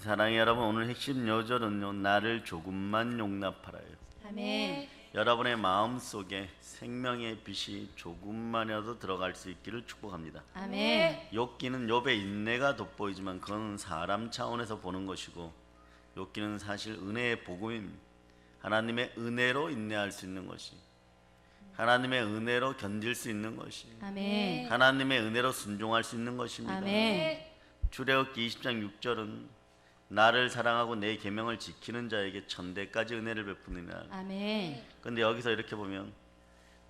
사랑의 여러분, 오늘 핵심 요절은요, 나를 조금만 용납하라요. 아멘. 여러분의 마음속에 생명의 빛이 조금만이라도 들어갈 수 있기를 축복합니다. 아멘. 욥기는 욥의 인내가 돋보이지만 그건 사람 차원에서 보는 것이고, 욥기는 사실 은혜의 복음입니다. 하나님의 은혜로 인내할 수 있는 것이, 하나님의 은혜로 견딜 수 있는 것이, 아멘. 하나님의 은혜로 순종할 수 있는 것입니다. 아멘. 출애굽기 20장 6절은 나를 사랑하고 내 계명을 지키는 자에게 천대까지 은혜를 베푸느니라. 아멘. 근데 여기서 이렇게 보면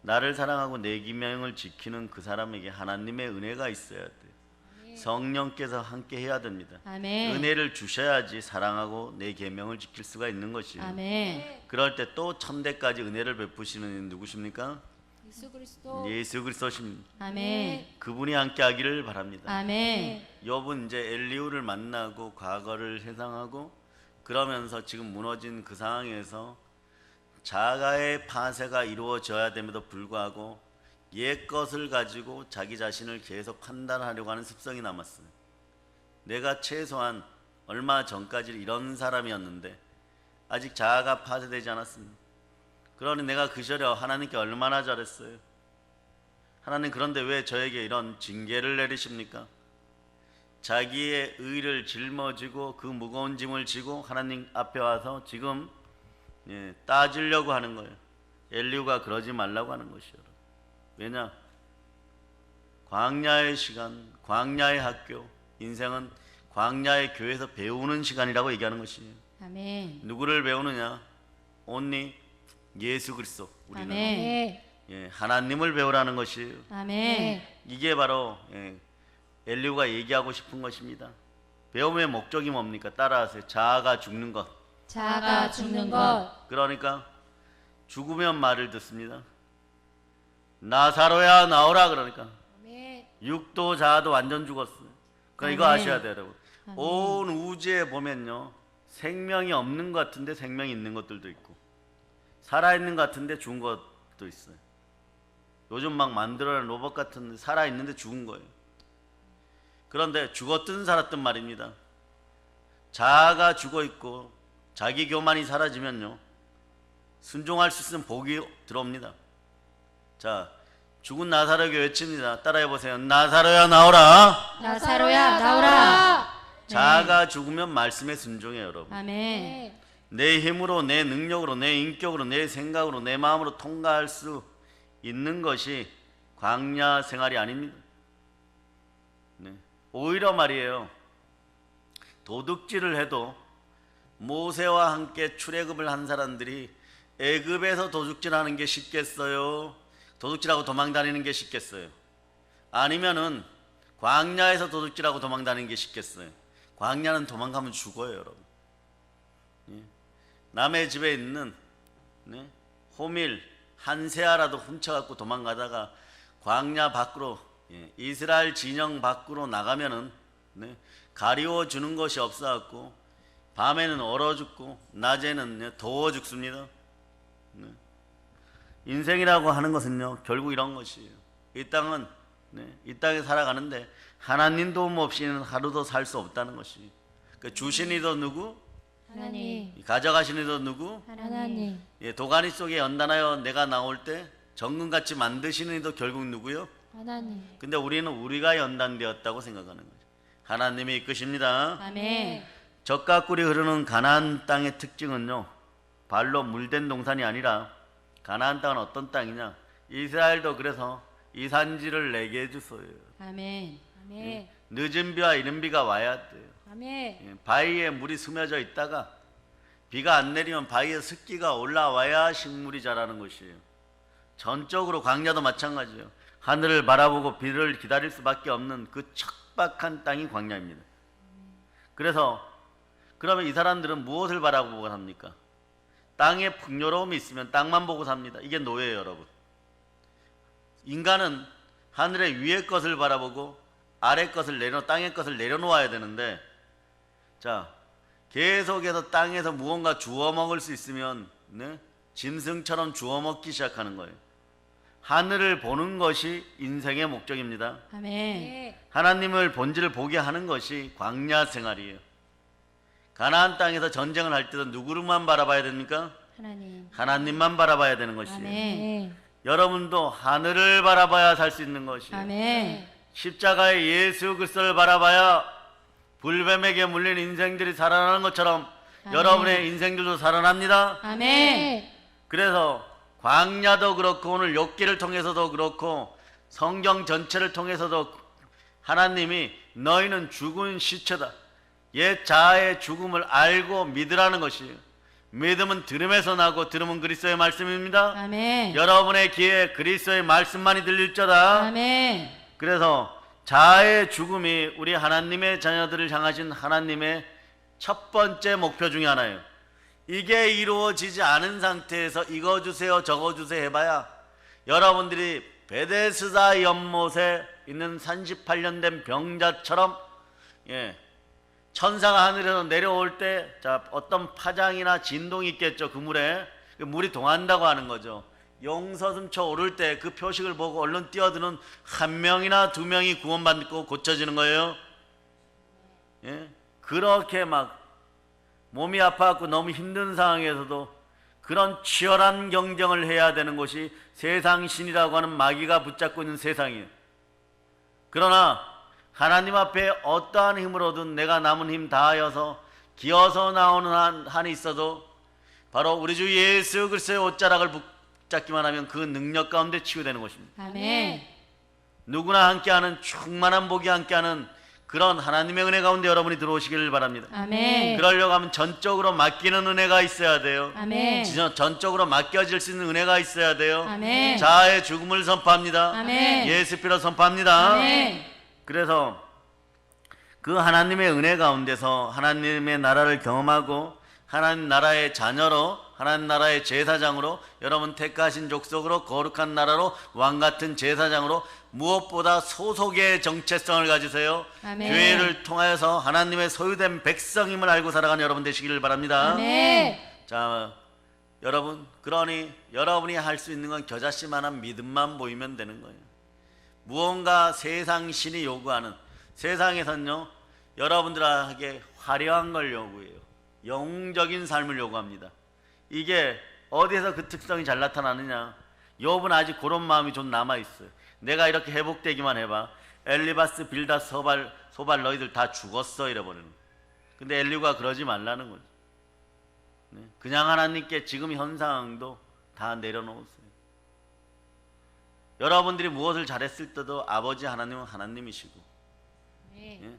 나를 사랑하고 내 계명을 지키는 그 사람에게 하나님의 은혜가 있어야 돼요. 성령께서 함께 해야 됩니다. 아멘. 은혜를 주셔야지 사랑하고 내 계명을 지킬 수가 있는 것이에요. 아멘. 그럴 때 또 천대까지 은혜를 베푸시는 이는 누구십니까? 예수 그리스도. 예수 그리스도십니다. 아멘. 그분이 함께 하기를 바랍니다. 아멘. 욥은 이제 엘리후를 만나고 과거를 회상하고 그러면서 지금 무너진 그 상황에서 자가의 파쇄가 이루어져야 됨에도 불구하고 옛 것을 가지고 자기 자신을 계속 판단하려고 하는 습성이 남았어요. 내가 최소한 얼마 전까지 이런 사람이었는데 아직 자아가 파쇄되지 않았습니다. 그러니 내가 그 시절에 하나님께 얼마나 잘했어요. 하나님, 그런데 왜 저에게 이런 징계를 내리십니까? 자기의 의를 짊어지고 그 무거운 짐을 지고 하나님 앞에 와서 지금 따지려고 하는 거예요. 엘리후가 그러지 말라고 하는 것이요. 왜냐? 광야의 시간, 광야의 학교, 인생은 광야의 교회에서 배우는 시간이라고 얘기하는 것이에요. 아멘. 누구를 배우느냐? 온리 예수 그리스도. 우리는 아멘. 하나님을 배우라는 것이에요. 아멘. 이게 바로 엘리후가 얘기하고 싶은 것입니다. 배움의 목적이 뭡니까? 따라하세요. 자아가 죽는 것. 자아가 죽는 것. 그러니까 죽으면 말을 듣습니다. 나사로야 나오라. 그러니까 아멘. 육도 자아도 완전 죽었어요. 그러니까 이거 아멘. 아셔야 돼요, 여러분. 아멘. 온 우주에 보면요, 생명이 없는 것 같은데 생명이 있는 것들도 있고, 살아있는 것 같은데 죽은 것도 있어요. 요즘 막 만들어낸 로봇 같은 살아있는데 죽은 거예요. 그런데 죽었든 살았든 말입니다. 자아가 죽어있고 자기 교만이 사라지면요, 순종할 수 있으면 복이 들어옵니다. 자, 죽은 나사로에게 외칩니다. 따라해보세요. 나사로야 나오라. 나사로야 나오라. 자아가 죽으면 말씀에 순종해요, 여러분. 아멘. 내 힘으로, 내 능력으로, 내 인격으로, 내 생각으로, 내 마음으로 통과할 수 있는 것이 광야 생활이 아닙니다. 오히려 말이에요, 도둑질을 해도 모세와 함께 출애굽을 한 사람들이 애굽에서 도둑질하는 게 쉽겠어요? 도둑질하고 도망다니는 게 쉽겠어요? 아니면은 광야에서 도둑질하고 도망다니는 게 쉽겠어요? 광야는 도망가면 죽어요, 여러분. 남의 집에 있는 호밀 한 세알라도 훔쳐갖고 도망가다가 광야 밖으로, 이스라엘 진영 밖으로 나가면은 가리워 주는 것이 없어갖고 밤에는 얼어 죽고 낮에는 더워 죽습니다. 인생이라고 하는 것은요, 결국 이런 것이에요. 이 땅은 이 땅에 살아가는데 하나님 도움 없이는 하루도 살 수 없다는 것이. 그 주신 이도 누구? 하나님. 가져가신 이도 누구? 하나님. 도가니 속에 연단하여 내가 나올 때 정금같이 만드시는 이도 결국 누구요? 하나님. 근데 우리는 우리가 연단되었다고 생각하는 거죠. 하나님이 이끄십니다. 아멘. 젖과 꿀이 흐르는 가나안 땅의 특징은요, 발로 물된 동산이 아니라, 가나안 땅은 어떤 땅이냐? 이스라엘도 그래서 이 산지를 내게 해주소요. 아멘. 아멘. 늦은 비와 이른 비가 와야 돼요. 아멘. 바위에 물이 스며져 있다가 비가 안 내리면 바위에 습기가 올라와야 식물이 자라는 것이에요. 전적으로 광야도 마찬가지예요. 하늘을 바라보고 비를 기다릴 수밖에 없는 그 척박한 땅이 광야입니다. 그래서 그러면 이 사람들은 무엇을 바라보고 삽니까? 땅에 풍요로움이 있으면 땅만 보고 삽니다. 이게 노예예요, 여러분. 인간은 하늘의 위의 것을 바라보고 아래 것을 땅의 것을 내려놓아야 되는데, 자, 계속해서 땅에서 무언가 주워 먹을 수 있으면 짐승처럼 주워 먹기 시작하는 거예요. 하늘을 보는 것이 인생의 목적입니다. 아멘. 하나님을 본질을 보게 하는 것이 광야 생활이에요. 가나안 땅에서 전쟁을 할 때도 누구만 바라봐야 됩니까? 하나님. 하나님만 바라봐야 되는 것이에요. 아멘. 여러분도 하늘을 바라봐야 살 수 있는 것이에요. 아멘. 십자가의 예수 그리스도를 바라봐야 불뱀에게 물린 인생들이 살아나는 것처럼 아멘. 여러분의 인생들도 살아납니다. 아멘. 그래서 광야도 그렇고 오늘 욥기를 통해서도 그렇고 성경 전체를 통해서도 하나님이 너희는 죽은 시체다. 옛 자아의 죽음을 알고 믿으라는 것이에요. 믿음은 들음에서 나고 들음은 그리스도의 말씀입니다. 아멘. 여러분의 귀에 그리스도의 말씀만이 들릴지어다. 아멘. 그래서 자아의 죽음이 우리 하나님의 자녀들을 향하신 하나님의 첫 번째 목표 중에 하나예요. 이게 이루어지지 않은 상태에서 이거 주세요 저거 주세요 해봐야 여러분들이 베데스다 연못에 있는 38년 된 병자처럼 천사가 하늘에서 내려올 때 어떤 파장이나 진동이 있겠죠. 그 물에 그 물이 동한다고 하는 거죠. 용서슴쳐 오를 때 그 표식을 보고 얼른 뛰어드는 한 명이나 두 명이 구원받고 고쳐지는 거예요. 그렇게 막 몸이 아파갖고 너무 힘든 상황에서도 그런 치열한 경쟁을 해야 되는 곳이 세상신이라고 하는 마귀가 붙잡고 있는 세상이에요. 그러나 하나님 앞에 어떠한 힘으로든 내가 남은 힘 다하여서 기어서 나오는 한이 있어도 바로 우리 주 예수 그리스도의 옷자락을 붙잡기만 하면 그 능력 가운데 치유되는 것입니다. 아멘. 누구나 함께하는 충만한 복이 함께하는 그런 하나님의 은혜 가운데 여러분이 들어오시기를 바랍니다. 아멘. 그러려고 하면 전적으로 맡기는 은혜가 있어야 돼요. 아멘. 전적으로 맡겨질 수 있는 은혜가 있어야 돼요. 아멘. 자아의 죽음을 선포합니다. 아멘. 예수 피로 선포합니다. 아멘. 그래서 그 하나님의 은혜 가운데서 하나님의 나라를 경험하고 하나님 나라의 자녀로 하나님 나라의 제사장으로 여러분 택하신 족속으로 거룩한 나라로 왕같은 제사장으로 무엇보다 소속의 정체성을 가지세요. 아멘. 교회를 통하여서 하나님의 소유된 백성임을 알고 살아가는 여러분 되시기를 바랍니다. 아멘. 자, 여러분 그러니 여러분이 할 수 있는 건 겨자씨만한 믿음만 보이면 되는 거예요. 무언가 세상신이 요구하는 세상에서는요 여러분들에게 화려한 걸 요구해요. 영웅적인 삶을 요구합니다. 이게 어디에서 그 특성이 잘 나타나느냐? 욥은 아직 그런 마음이 좀 남아있어요. 내가 이렇게 회복되기만 해봐. 엘리바스, 빌닷, 소발 너희들 다 죽었어 이래버리는. 근데 엘리후가 그러지 말라는 거죠. 그냥 하나님께 지금 현 상황도 다 내려놓으세요. 여러분들이 무엇을 잘했을 때도 아버지 하나님은 하나님이시고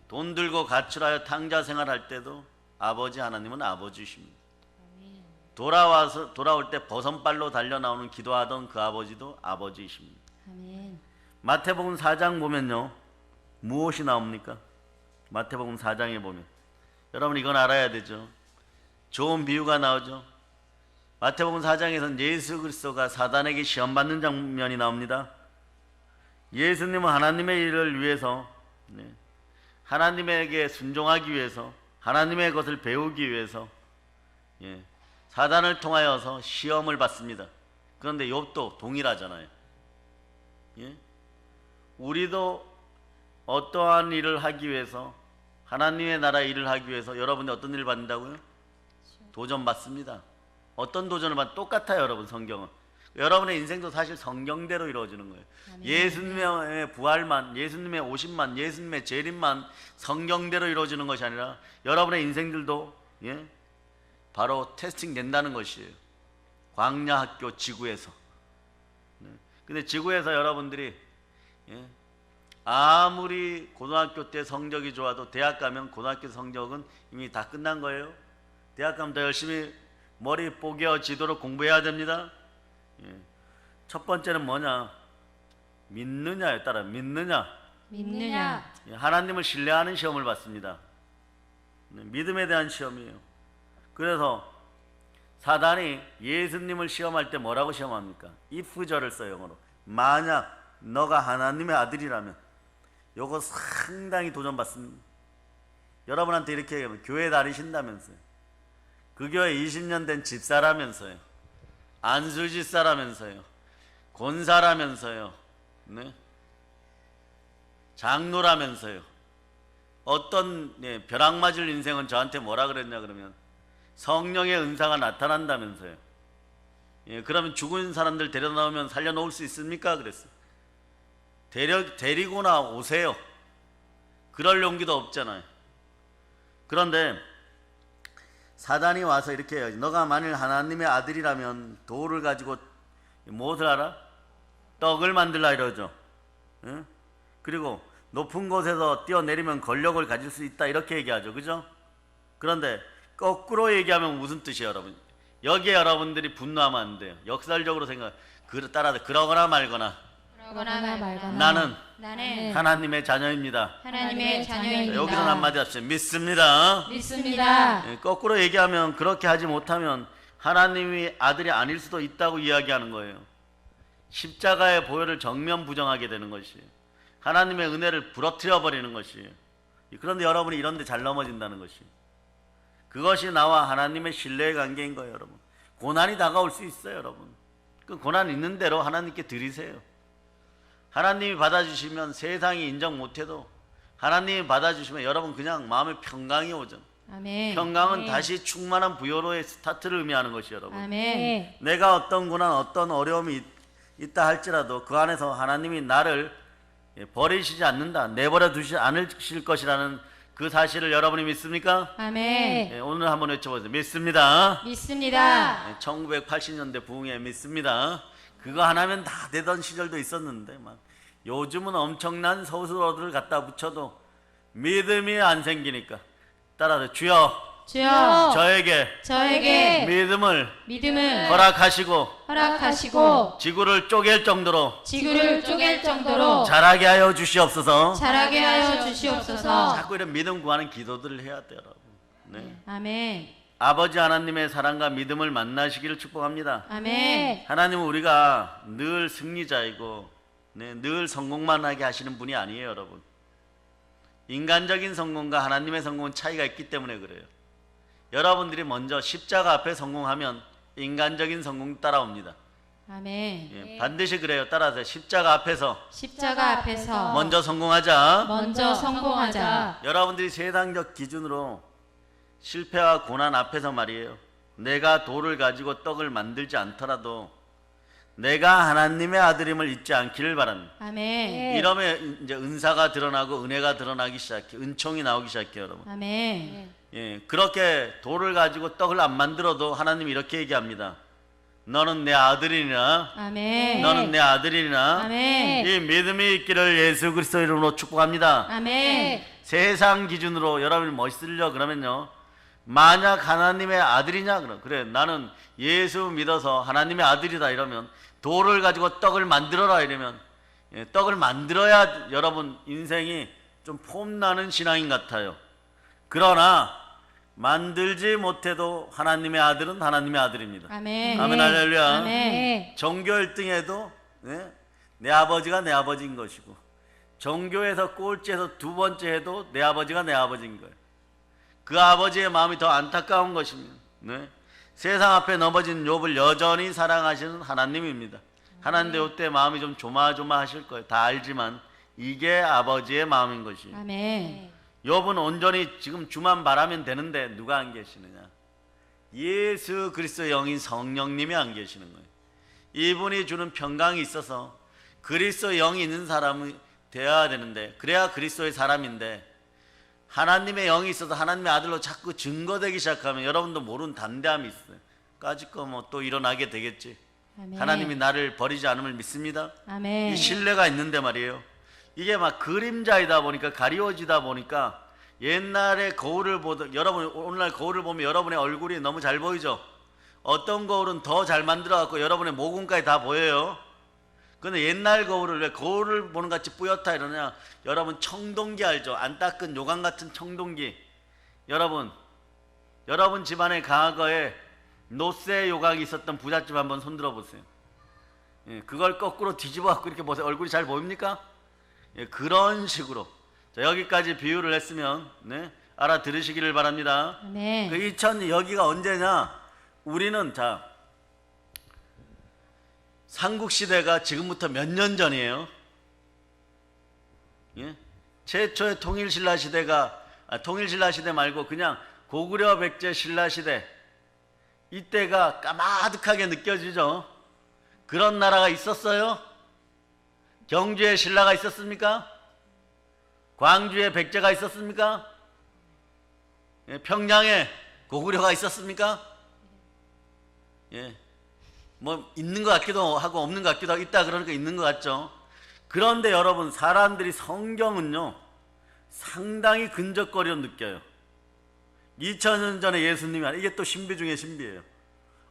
돈 들고 가출하여 탕자 생활할 때도 아버지 하나님은 아버지십니다. 돌아올 때 버선발로 달려 나오는 기도하던 그 아버지도 아버지이십니다. 아멘. 마태복음 4장 보면요 무엇이 나옵니까? 마태복음 4장에 보면 여러분 이건 알아야 되죠. 좋은 비유가 나오죠. 마태복음 4장에서는 예수 그리스도가 사단에게 시험받는 장면이 나옵니다. 예수님은 하나님의 일을 위해서 하나님에게 순종하기 위해서 하나님의 것을 배우기 위해서 사단을 통하여서 시험을 받습니다. 그런데 욥도 동일하잖아요. 우리도 어떠한 일을 하기 위해서 하나님의 나라 일을 하기 위해서 여러분이 어떤 일을 받는다고요? 도전 받습니다. 어떤 도전을 받는 똑같아요. 여러분 성경은 여러분의 인생도 사실 성경대로 이루어지는 거예요. 아멘. 예수님의 부활만 예수님의 오심만 예수님의 재림만 성경대로 이루어지는 것이 아니라 여러분의 인생들도 바로 테스팅 된다는 것이에요. 광야 학교 지구에서. 근데 지구에서 여러분들이 아무리 고등학교 때 성적이 좋아도 대학 가면 고등학교 성적은 이미 다 끝난 거예요. 대학 가면 더 열심히 머리 뽀개어지도록 공부해야 됩니다. 첫 번째는 뭐냐? 믿느냐에 따라 믿느냐. 하나님을 신뢰하는 시험을 받습니다. 믿음에 대한 시험이에요. 그래서 사단이 예수님을 시험할 때 뭐라고 시험합니까? if절을 써요. 영어로. 만약 너가 하나님의 아들이라면 요거 상당히 도전받습니다. 여러분한테 이렇게 얘기하면 교회 다니신다면서요. 그 교회 20년 된 집사라면서요. 안수집사라면서요. 권사라면서요. 장로라면서요. 어떤 벼락 맞을 인생은 저한테 뭐라 그랬냐 그러면 성령의 은사가 나타난다면서요. 그러면 죽은 사람들 데려나오면 살려놓을 수 있습니까? 그랬어요. 데리고나 오세요. 그럴 용기도 없잖아요. 그런데 사단이 와서 이렇게 해요. 너가 만일 하나님의 아들이라면 돌을 가지고 무엇을 알아? 떡을 만들라 이러죠. 응? 그리고 높은 곳에서 뛰어내리면 권력을 가질 수 있다 이렇게 얘기하죠. 그죠? 그런데 거꾸로 얘기하면 무슨 뜻이에요, 여러분? 여기에 여러분들이 분노하면 안 돼요. 역설적으로 따라서 그러거나 말거나 그러거나 말거나 나는 나는 하나님의 자녀입니다. 하나님의 자녀입니다. 여기서 한마디 합시다. 믿습니다. 믿습니다. 거꾸로 얘기하면 그렇게 하지 못하면 하나님이 아들이 아닐 수도 있다고 이야기하는 거예요. 십자가의 보혈을 정면 부정하게 되는 것이에요. 하나님의 은혜를 부러뜨려 버리는 것이에요. 그런데 여러분이 이런 데 잘 넘어진다는 것이에요. 그것이 나와 하나님의 신뢰의 관계인 거예요, 여러분. 고난이 다가올 수 있어요, 여러분. 그 고난 있는 대로 하나님께 드리세요. 하나님이 받아주시면 세상이 인정 못해도 하나님이 받아주시면 여러분 그냥 마음에 평강이 오죠. 아멘. 평강은 아멘. 다시 충만한 부여로의 스타트를 의미하는 것이 여러분. 아멘. 내가 어떤 고난, 어떤 어려움이 있다 할지라도 그 안에서 하나님이 나를 버리시지 않는다, 내버려 두시지 않으실 것이라는 그 사실을 여러분이 믿습니까? 아멘. 오늘 한번 외쳐보세요. 믿습니다. 믿습니다. 1980년대 부흥에 믿습니다. 그거 하나면 다 되던 시절도 있었는데 막 요즘은 엄청난 서술어들을 갖다 붙여도 믿음이 안 생기니까 따라서 주여 주여 저에게 믿음을 허락하시고 지구를 쪼갤 정도로 자라게 하여 주시옵소서. 주시옵소서. 자꾸 이런 믿음 구하는 기도들을 해야 돼요, 여러분. 네. 아멘. 아버지 하나님의 사랑과 믿음을 만나시기를 축복합니다. 아멘. 하나님은 우리가 늘 승리자이고 늘 성공만 하게 하시는 분이 아니에요, 여러분. 인간적인 성공과 하나님의 성공은 차이가 있기 때문에 그래요. 여러분들이 먼저 십자가 앞에 성공하면 인간적인 성공 따라옵니다. 아멘. 반드시 그래요. 따라서 십자가 앞에서 먼저 성공하자. 성공하자. 여러분들이 세상적 기준으로 실패와 고난 앞에서 말이에요. 내가 돌을 가지고 떡을 만들지 않더라도 내가 하나님의 아들임을 잊지 않기를 바랍니다. 아멘. 이러면 이제 은사가 드러나고 은혜가 드러나기 시작해, 은총이 나오기 시작해요, 여러분. 아멘. 그렇게 돌을 가지고 떡을 안 만들어도 하나님이 이렇게 얘기합니다. 너는 내 아들이니라. 아멘. 너는 내 아들이니라. 아멘. 이 믿음이 있기를 예수 그리스도 이름으로 축복합니다. 아멘. 세상 기준으로 여러분이 멋있으려 그러면요, 만약 하나님의 아들이냐 그래 나는 예수 믿어서 하나님의 아들이다 이러면 돌을 가지고 떡을 만들어라 이러면 떡을 만들어야 여러분 인생이 좀 폼나는 신앙인 같아요. 그러나 만들지 못해도 하나님의 아들은 하나님의 아들입니다. 아멘. 아멘 할렐루야. 아멘. 전교 1등에도 내 아버지가 내 아버지인 것이고 전교에서 꼴찌에서 두 번째 해도 내 아버지가 내 아버지인 거예요. 그 아버지의 마음이 더 안타까운 것입니다. 세상 앞에 넘어진 욥을 여전히 사랑하시는 하나님입니다. 하나님도 이때 마음이 좀 조마조마하실 거예요. 다 알지만 이게 아버지의 마음인 것이에요. 아멘. 욥은 온전히 지금 주만 바라면 되는데 누가 안 계시느냐? 예수 그리스도의 영인 성령님이 안 계시는 거예요. 이분이 주는 평강이 있어서 그리스도의 영이 있는 사람이 되어야 되는데 그래야 그리스도의 사람인데 하나님의 영이 있어서 하나님의 아들로 자꾸 증거되기 시작하면 여러분도 모르는 담대함이 있어요. 까짓 거 뭐 또 일어나게 되겠지. 아멘. 하나님이 나를 버리지 않음을 믿습니다. 아멘. 이 신뢰가 있는데 말이에요. 이게 막 그림자이다 보니까 가리워지다 보니까 옛날에 거울을 보던 여러분 오늘날 거울을 보면 여러분의 얼굴이 너무 잘 보이죠. 어떤 거울은 더 잘 만들어 갖고 여러분의 모공까지 다 보여요. 근데 옛날 거울을 왜 거울을 보는 같이 뿌옇다 이러냐? 여러분 청동기 알죠? 안 닦은 요강 같은 청동기. 여러분 집안에 과거에 노쇠 요강이 있었던 부잣집 한번 손들어 보세요. 그걸 거꾸로 뒤집어 갖고 이렇게 보세요. 얼굴이 잘 보입니까? 그런 식으로 자, 여기까지 비유를 했으면 알아들으시기를 바랍니다. 아멘. 그 2000 여기가 언제냐? 우리는 자 삼국시대가 지금부터 몇 년 전이에요? 최초의 통일신라 시대가 통일신라 시대 말고 그냥 고구려 백제 신라 시대, 이때가 까마득하게 느껴지죠. 그런 나라가 있었어요? 경주에 신라가 있었습니까? 광주에 백제가 있었습니까? 예, 평양에 고구려가 있었습니까? 예, 뭐 있는 것 같기도 하고 없는 것 같기도 하고, 있다 그러니까 있는 것 같죠. 그런데 여러분, 사람들이 성경은요 상당히 근접거리로 느껴요. 2000년 전에 예수님이 이게 또 신비 중에 신비예요.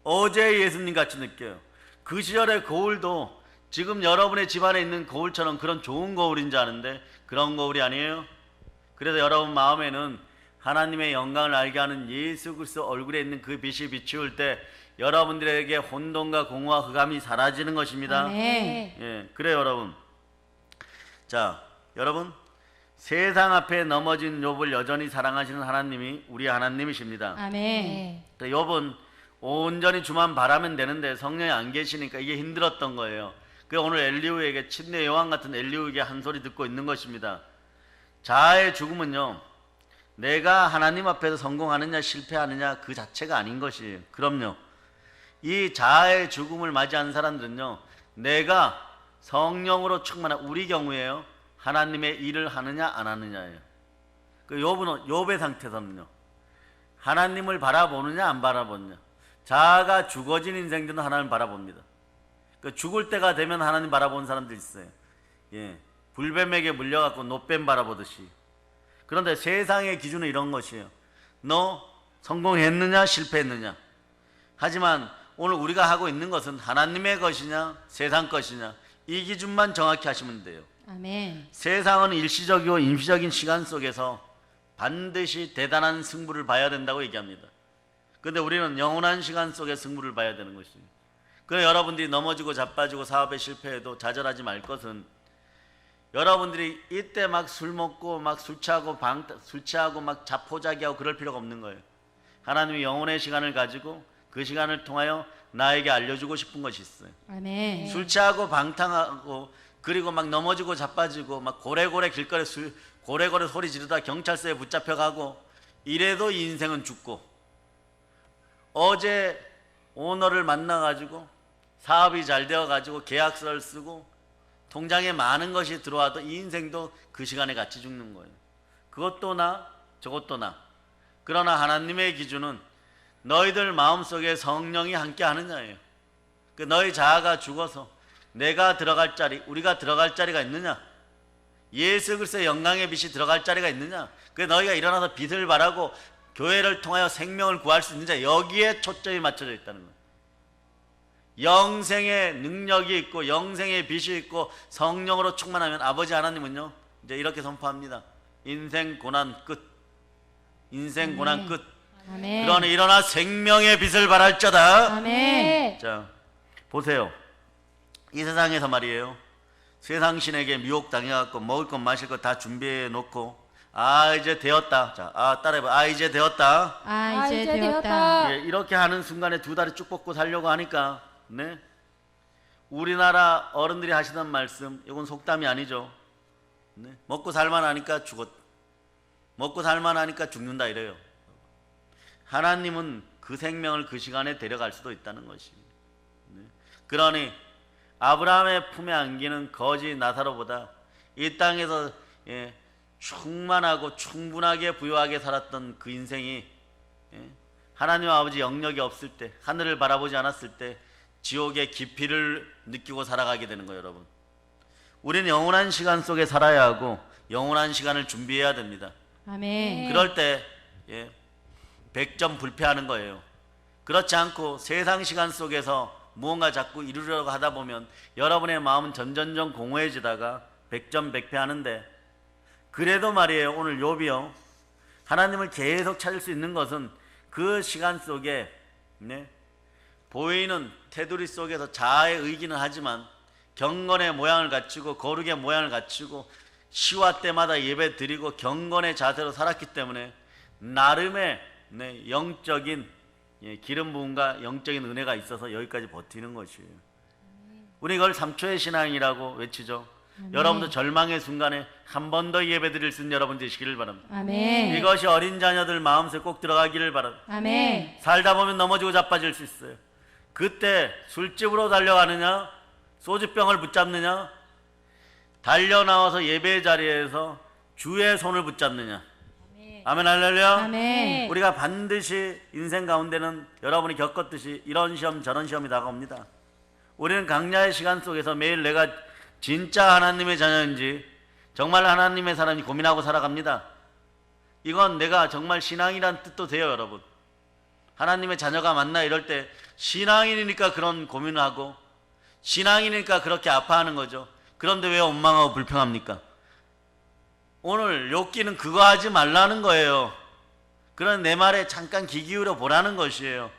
어제 예수님 같이 느껴요. 그 시절의 거울도 지금 여러분의 집안에 있는 거울처럼 그런 좋은 거울인 줄 아는데 그런 거울이 아니에요. 그래서 여러분 마음에는 하나님의 영광을 알게 하는 예수 그리스도 얼굴에 있는 그 빛이 비추올 때 여러분들에게 혼돈과 공허와 흑암이 사라지는 것입니다. 네. 예, 그래요 여러분. 자, 여러분, 세상 앞에 넘어진 욥을 여전히 사랑하시는 하나님이 우리 하나님이십니다. 아멘. 욥은 온전히 주만 바라면 되는데 성령이 안 계시니까 이게 힘들었던 거예요. 그래서 오늘 엘리후에게, 침례 요한 같은 엘리후에게 한 소리 듣고 있는 것입니다. 자아의 죽음은요, 내가 하나님 앞에서 성공하느냐 실패하느냐 그 자체가 아닌 것이에요. 그럼요, 이 자아의 죽음을 맞이한 사람들은요, 내가 성령으로 충만한, 우리 경우에요, 하나님의 일을 하느냐 안 하느냐예요. 그 욥의 상태에서는요, 하나님을 바라보느냐 안 바라보느냐. 자아가 죽어진 인생들은 하나님을 바라봅니다. 그 죽을 때가 되면 하나님 바라보는 사람들 있어요. 예, 불뱀에게 물려갖고 노뱀 바라보듯이. 그런데 세상의 기준은 이런 것이에요. 너 성공했느냐 실패했느냐. 하지만 오늘 우리가 하고 있는 것은 하나님의 것이냐 세상 것이냐, 이 기준만 정확히 하시면 돼요. 아멘. 세상은 일시적이고 임시적인 시간 속에서 반드시 대단한 승부를 봐야 된다고 얘기합니다. 그런데 우리는 영원한 시간 속에 승부를 봐야 되는 것입니다. 그래서 여러분들이 넘어지고 자빠지고 사업에 실패해도 좌절하지 말 것은, 여러분들이 이때 막 술 먹고 막 술 취하고 막 자포자기하고 그럴 필요가 없는 거예요. 하나님이 영혼의 시간을 가지고 그 시간을 통하여 나에게 알려주고 싶은 것이 있어요. 아멘. 술 취하고 방탕하고 그리고 막 넘어지고 자빠지고 막 고래고래 길거리에 고래고래 소리 지르다 경찰서에 붙잡혀가고 이래도 이 인생은 죽고, 어제 오너를 만나가지고 사업이 잘 되어가지고 계약서를 쓰고 통장에 많은 것이 들어와도 이 인생도 그 시간에 같이 죽는 거예요. 그것도 나 저것도 나. 그러나 하나님의 기준은 너희들 마음속에 성령이 함께 하느냐예요. 그 너희 자아가 죽어서 내가 들어갈 자리, 우리가 들어갈 자리가 있느냐, 예수 그리스도의 영광의 빛이 들어갈 자리가 있느냐, 그 너희가 일어나서 빛을 발하고 교회를 통하여 생명을 구할 수 있느냐, 여기에 초점이 맞춰져 있다는 거예요. 영생의 능력이 있고 영생의 빛이 있고 성령으로 충만하면 아버지 하나님은요 이제 이렇게 선포합니다. 인생 고난 끝. 인생 고난 끝. 아멘. 그러니 일어나 생명의 빛을 발할자다. 아멘. 자, 보세요. 이 세상에서 말이에요, 세상 신에게 미혹당해갖고 먹을 것 마실 것 다 준비해 놓고 이제 되었다. 자, 따라해봐. 이제 되었다. 이제 되었다. 예, 이렇게 하는 순간에 두 다리 쭉 뻗고 살려고 하니까, 네, 우리나라 어른들이 하시던 말씀, 이건 속담이 아니죠. 네, 먹고 살만하니까 먹고 살만하니까 죽는다 이래요. 하나님은 그 생명을 그 시간에 데려갈 수도 있다는 것입니다. 네. 그러니 아브라함의 품에 안기는 거지 나사로보다 이 땅에서 충만하고 충분하게 부유하게 살았던 그 인생이 하나님 아버지 영역이 없을 때, 하늘을 바라보지 않았을 때 지옥의 깊이를 느끼고 살아가게 되는 거예요. 여러분, 우리는 영원한 시간 속에 살아야 하고 영원한 시간을 준비해야 됩니다. 아멘. 그럴 때 100점 불패하는 거예요. 그렇지 않고 세상 시간 속에서 무언가 자꾸 이루려고 하다 보면 여러분의 마음은 점점점 공허해지다가 100점 백패하는데, 그래도 말이에요, 오늘 욥이요, 하나님을 계속 찾을 수 있는 것은 그 시간 속에 보이는 테두리 속에서 자아의 의기는 하지만 경건의 모양을 갖추고 거룩의 모양을 갖추고 시와 때마다 예배 드리고 경건의 자세로 살았기 때문에 나름의 영적인 기름 부음과 영적인 은혜가 있어서 여기까지 버티는 것이에요. 우리 이걸 3초의 신앙이라고 외치죠. 여러분도 절망의 순간에 한 번 더 예배드릴 수 있는 여러분 되시기를 바랍니다. 아멘. 이것이 어린 자녀들 마음속에 꼭 들어가기를 바랍니다. 아멘. 살다 보면 넘어지고 자빠질 수 있어요. 그때 술집으로 달려가느냐, 소주병을 붙잡느냐, 달려나와서 예배 자리에서 주의 손을 붙잡느냐. 아멘 할렐루야. 아멘. 우리가 반드시 인생 가운데는 여러분이 겪었듯이 이런 시험 저런 시험이 다가옵니다. 우리는 강야의 시간 속에서 매일 내가 진짜 하나님의 자녀인지 정말 하나님의 사람인지 고민하고 살아갑니다. 이건 내가 정말 신앙이란 뜻도 돼요, 여러분. 하나님의 자녀가 맞나 이럴 때 신앙인이니까 그런 고민을 하고 신앙인이니까 그렇게 아파하는 거죠. 그런데 왜 원망하고 불평합니까? 오늘 욥기는 그거 하지 말라는 거예요. 그런 내 말에 잠깐 귀 기울여 보라는 것이에요.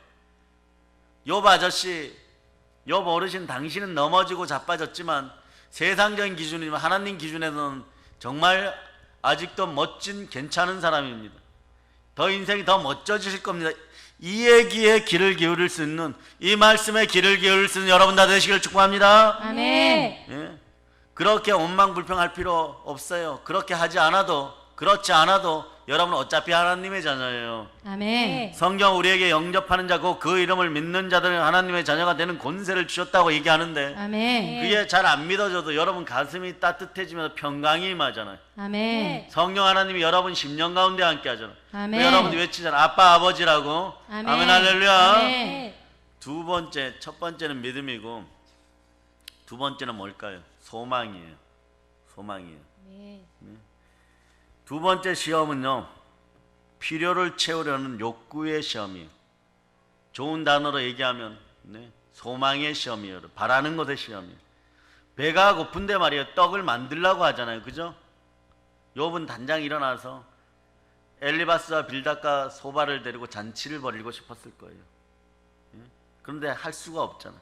욥 아저씨, 욥 어르신, 당신은 넘어지고 자빠졌지만 세상적인 기준이지만 하나님 기준에서는 정말 아직도 멋진 괜찮은 사람입니다. 더 인생이 더 멋져지실 겁니다. 이 얘기에 귀를 기울일 수 있는, 이 말씀에 귀를 기울일 수 있는 여러분 다 되시길 축복합니다. 아멘. 예? 그렇게 원망불평할 필요 없어요. 그렇게 하지 않아도, 그렇지 않아도 여러분 어차피 하나님의 자녀예요. 아멘. 성경 우리에게 영접하는 자고 그 이름을 믿는 자들은 하나님의 자녀가 되는 권세를 주셨다고 얘기하는데 아멘. 그게 잘 안 믿어져도 여러분 가슴이 따뜻해지면서 평강이 임하잖아요. 아멘. 성령 하나님이 여러분 심령 가운데 함께 하잖아요. 아멘. 여러분이 외치잖아요. 아빠 아버지라고. 아멘. 아멘 할렐루야. 아멘. 두 번째, 첫 번째는 믿음이고 두 번째는 뭘까요? 소망이에요. 소망이에요. 두 번째 시험은요, 필요를 채우려는 욕구의 시험이에요. 좋은 단어로 얘기하면 소망의 시험이에요. 바라는 것의 시험이에요. 배가 고픈데 말이에요, 떡을 만들려고 하잖아요. 그죠? 욥은 단장 일어나서 엘리바스와 빌닷과 소바를 데리고 잔치를 벌이고 싶었을 거예요. 그런데 할 수가 없잖아요.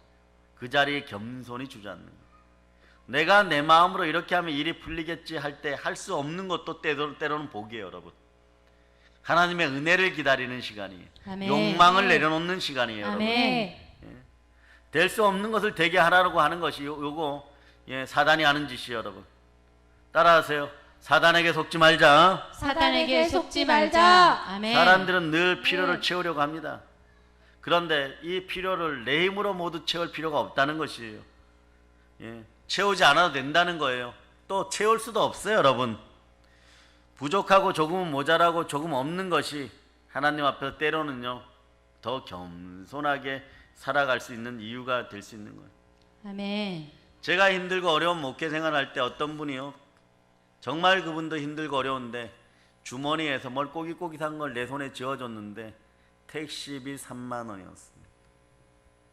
그 자리에 겸손히 주저앉는 거예요. 내가 내 마음으로 이렇게 하면 일이 풀리겠지 할 때 할 수 없는 것도 때로는 복이에요, 여러분. 하나님의 은혜를 기다리는 시간이에요. 아멘. 욕망을 내려놓는 시간이에요, 여러분. 아멘. 될 수 없는 것을 되게 하라고 하는 것이 요거 사단이 하는 짓이에요, 여러분. 따라하세요. 사단에게 속지 말자. 사단에게 속지 말자. 아멘. 사람들은 늘 필요를 채우려고 합니다. 그런데 이 필요를 내 힘으로 모두 채울 필요가 없다는 것이에요. 채우지 않아도 된다는 거예요. 또 채울 수도 없어요, 여러분. 부족하고 조금은 모자라고 조금 없는 것이 하나님 앞에서 때로는요 더 겸손하게 살아갈 수 있는 이유가 될 수 있는 거예요. 아멘. 제가 힘들고 어려운 목회 생활할 때 어떤 분이요, 정말 그분도 힘들고 어려운데 주머니에서 뭘 꼬깃꼬깃한 걸 내 손에 쥐어줬는데 택시비 3만 원이었어요.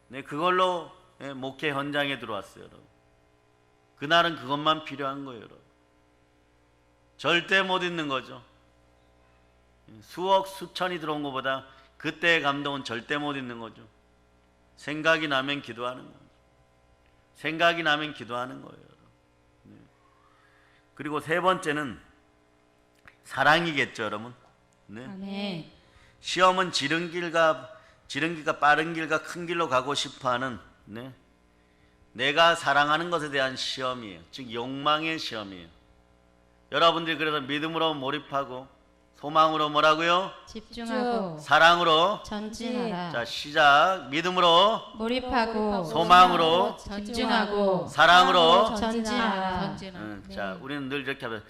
네, 그걸로 목회 현장에 들어왔어요, 여러분. 그날은 그것만 필요한 거예요, 여러분. 절대 못 잊는 거죠. 수억 수천이 들어온 것보다 그때의 감동은 절대 못 잊는 거죠. 생각이 나면 기도하는 거예요. 생각이 나면 기도하는 거예요, 여러분. 그리고 세 번째는 사랑이겠죠, 여러분. 네. 아멘. 시험은 지름길과 빠른 길과 큰 길로 가고 싶어하는 내가 사랑하는 것에 대한 시험이에요. 즉 욕망의 시험이에요. 여러분들이 그래서 믿음으로 몰입하고 소망으로 뭐라고요? 집중하고 사랑으로. 전진하라. 자, 시작. 믿음으로, 몰입하고 소망으로, 집중하고 사랑으로. 전진하라. 자, 우리는 늘 이렇게 하면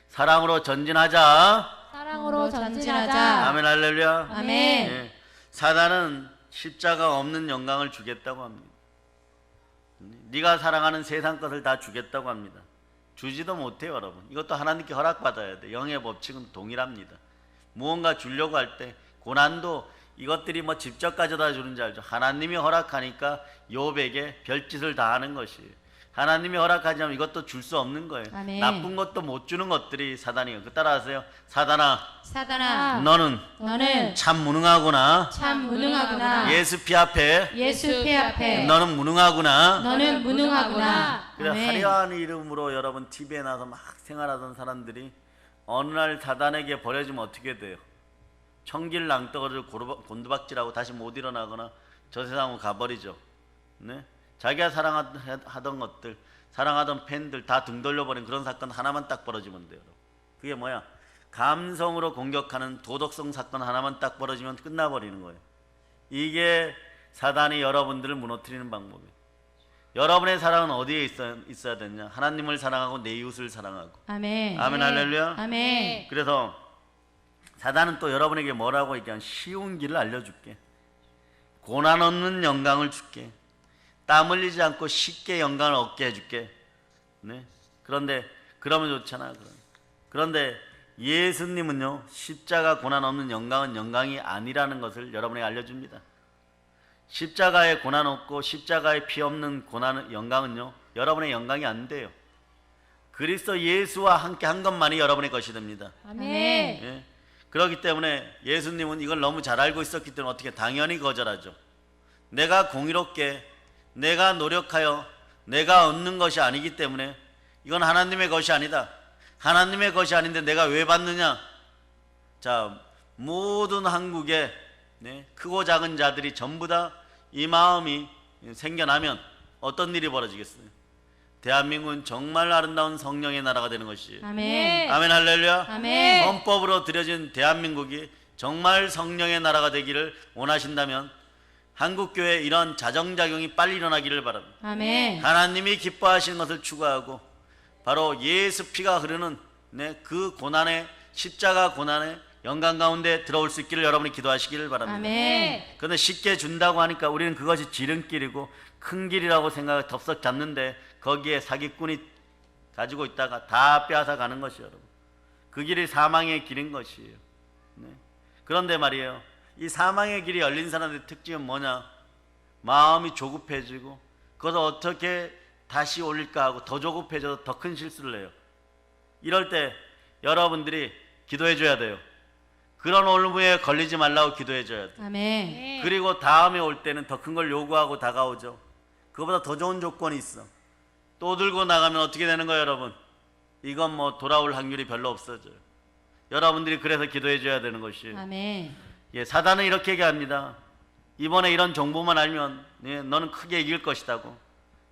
사랑으로 전진하자. 사랑으로 전진하자. 아멘 할렐루야. 아멘. 사단은 십자가 없는 영광을 주겠다고 합니다. 네가 사랑하는 세상 것을 다 주겠다고 합니다. 주지도 못해요, 여러분. 이것도 하나님께 허락받아야 돼. 영의 법칙은 동일합니다. 무언가 주려고 할 때 고난도 이것들이 뭐 직접 가져다 주는 줄 알죠. 하나님이 허락하니까 욥에게 별짓을 다 하는 것이에요. 하나님이 허락하지 않으면 이것도 줄 수 없는 거예요. 아멘. 나쁜 것도 못 주는 것들이 사단이에요. 그 따라하세요. 사단아, 사단아, 너는 너는 참 무능하구나. 참 무능하구나. 예수 피 앞에 예수 피 앞에 너는 무능하구나. 너는 무능하구나. 그래, 아멘. 화려한 이름으로 여러분 TV에 나와서 막 생활하던 사람들이 어느 날 사단에게 버려지면 어떻게 돼요? 청길 낭떠러지를 곤두박질하고 다시 못 일어나거나 저 세상으로 가버리죠. 네? 자기가 사랑하던 것들, 사랑하던 팬들 다 등 돌려버린 그런 사건 하나만 딱 벌어지면 돼요. 그게 뭐야? 감성으로 공격하는 도덕성 사건 하나만 딱 벌어지면 끝나버리는 거예요. 이게 사단이 여러분들을 무너뜨리는 방법이에요. 여러분의 사랑은 어디에 있어야 되냐? 하나님을 사랑하고 내 이웃을 사랑하고. 아멘. 아멘 할렐루야. 아멘. 그래서 사단은 또 여러분에게 뭐라고 얘기한 쉬운 길을 알려줄게. 고난 없는 영광을 줄게. 땀 흘리지 않고 쉽게 영광을 얻게 해줄게. 네? 그런데 그러면 좋잖아. 그런데 예수님은요, 십자가 고난 없는 영광은 영광이 아니라는 것을 여러분에게 알려줍니다. 십자가에 고난 없고 십자가에 피 없는 영광은요, 여러분의 영광이 안 돼요. 그리스도 예수와 함께 한 것만이 여러분의 것이 됩니다. 아멘. 예? 그렇기 때문에 예수님은 이걸 너무 잘 알고 있었기 때문에 어떻게 당연히 거절하죠. 내가 공의롭게 내가 노력하여 내가 얻는 것이 아니기 때문에 이건 하나님의 것이 아니다. 하나님의 것이 아닌데 내가 왜 받느냐? 자, 모든 한국의 크고 작은 자들이 전부 다 이 마음이 생겨나면 어떤 일이 벌어지겠어요? 대한민국은 정말 아름다운 성령의 나라가 되는 것이에요. 아멘. 아멘 할렐루야. 아멘. 헌법으로 드려진 대한민국이 정말 성령의 나라가 되기를 원하신다면 한국교회 이런 자정작용이 빨리 일어나기를 바랍니다. 아멘. 하나님이 기뻐하시는 것을 추구하고 바로 예수 피가 흐르는 그 고난의 십자가 고난의 영광 가운데 들어올 수 있기를 여러분이 기도하시기를 바랍니다. 아멘. 그런데 쉽게 준다고 하니까 우리는 그것이 지름길이고 큰 길이라고 생각을 덥석 잡는데 거기에 사기꾼이 가지고 있다가 다 빼앗아 가는 것이에요. 여러분. 그 길이 사망의 길인 것이에요. 그런데 말이에요, 이 사망의 길이 열린 사람들의 특징은 뭐냐? 마음이 조급해지고 그것을 어떻게 다시 올릴까 하고 더 조급해져서 더 큰 실수를 해요. 이럴 때 여러분들이 기도해 줘야 돼요. 그런 올무에 걸리지 말라고 기도해 줘야 돼요. 아멘. 그리고 다음에 올 때는 더 큰 걸 요구하고 다가오죠. 그거보다 더 좋은 조건이 있어. 또 들고 나가면 어떻게 되는 거예요, 여러분? 이건 뭐 돌아올 확률이 별로 없어져요. 여러분들이 그래서 기도해 줘야 되는 것이에요. 아멘. 예, 사단은 이렇게 얘기합니다. 이번에 이런 정보만 알면 너는 크게 이길 것이다고.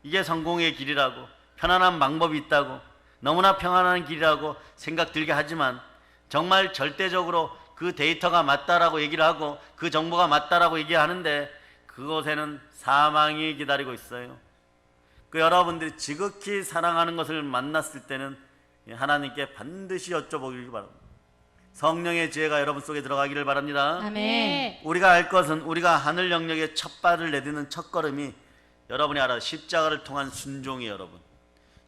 이게 성공의 길이라고. 편안한 방법이 있다고. 너무나 평안한 길이라고 생각 들게 하지만 정말 절대적으로 그 데이터가 맞다라고 얘기를 하고 그 정보가 맞다라고 얘기하는데 그곳에는 사망이 기다리고 있어요. 그 여러분들이 지극히 사랑하는 것을 만났을 때는 하나님께 반드시 여쭤보길 바랍니다. 성령의 지혜가 여러분 속에 들어가기를 바랍니다. 아멘. 우리가 알 것은 우리가 하늘 영역에 첫 발을 내딛는 첫 걸음이 여러분이 알아 십자가를 통한 순종이에요. 여러분,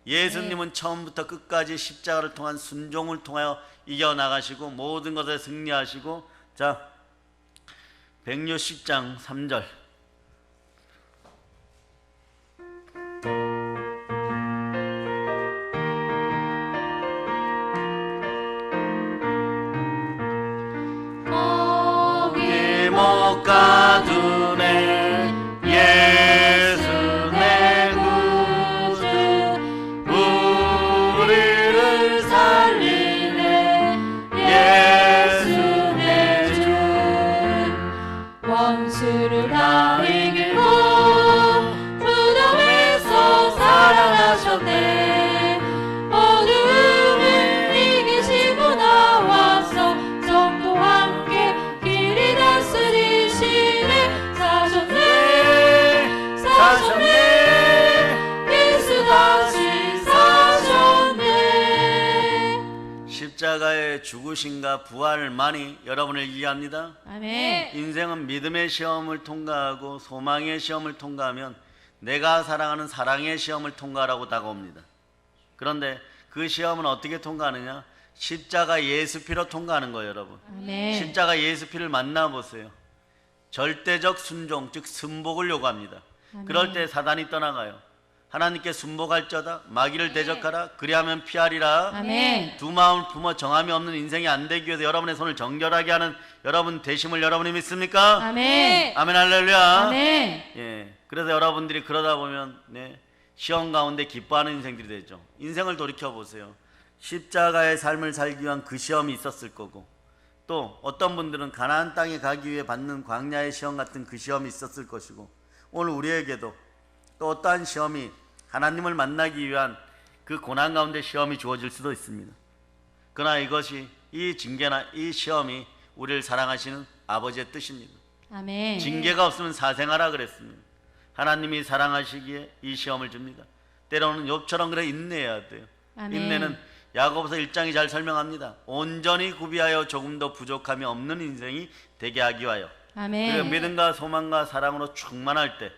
예수님은 처음부터 끝까지 십자가를 통한 순종을 통하여 이겨나가시고 모든 것에 승리하시고, 자 160장 3절 거기 못 가두네 예수 내 구주 우리를 살리네 예수 내 주 원수를 다 이기고 무덤에서 살아나셨네. 어둠을 이기시고 나와서 정도와 함께 길이 다스리시네. 사셨네 예수 다시 사셨네. 십자가의 죽으심과 부활만이 여러분을 이해합니다. 아멘. 인생은 믿음의 시험을 통과하고 소망의 시험을 통과하면 내가 사랑하는 사랑의 시험을 통과하라고 다가옵니다. 그런데 그 시험은 어떻게 통과하느냐? 십자가 예수 피로 통과하는 거예요. 여러분, 아멘. 십자가 예수 피를 만나보세요. 절대적 순종, 즉 순복을 요구합니다. 아멘. 그럴 때 사단이 떠나가요. 하나님께 순복할저다 마귀를 대적하라 그리하면 피하리라. 아멘. 두 마음을 품어 정함이 없는 인생이 안 되기 위해서 여러분의 손을 정결하게 하는 여러분 되심을 여러분이 믿습니까? 아멘. 아멘 할렐루야. 아멘. 예, 그래서 여러분들이 그러다 보면 시험 가운데 기뻐하는 인생들이 되죠. 인생을 돌이켜 보세요. 십자가의 삶을 살기 위한 그 시험이 있었을 거고, 또 어떤 분들은 가나안 땅에 가기 위해 받는 광야의 시험 같은 그 시험이 있었을 것이고, 오늘 우리에게도 또 어떠한 시험이 하나님을 만나기 위한 그 고난 가운데 시험이 주어질 수도 있습니다. 그러나 이것이 이 징계나 이 시험이 우리를 사랑하시는 아버지의 뜻입니다. 아멘. 징계가 없으면 사생하라 그랬습니다. 하나님이 사랑하시기에 이 시험을 줍니다. 때로는 욥처럼 그래 인내해야 돼요. 아멘. 인내는 야고보서 1장이 잘 설명합니다. 온전히 구비하여 조금도 부족함이 없는 인생이 되게 하기 위하여. 아멘. 그리고 믿음과 소망과 사랑으로 충만할 때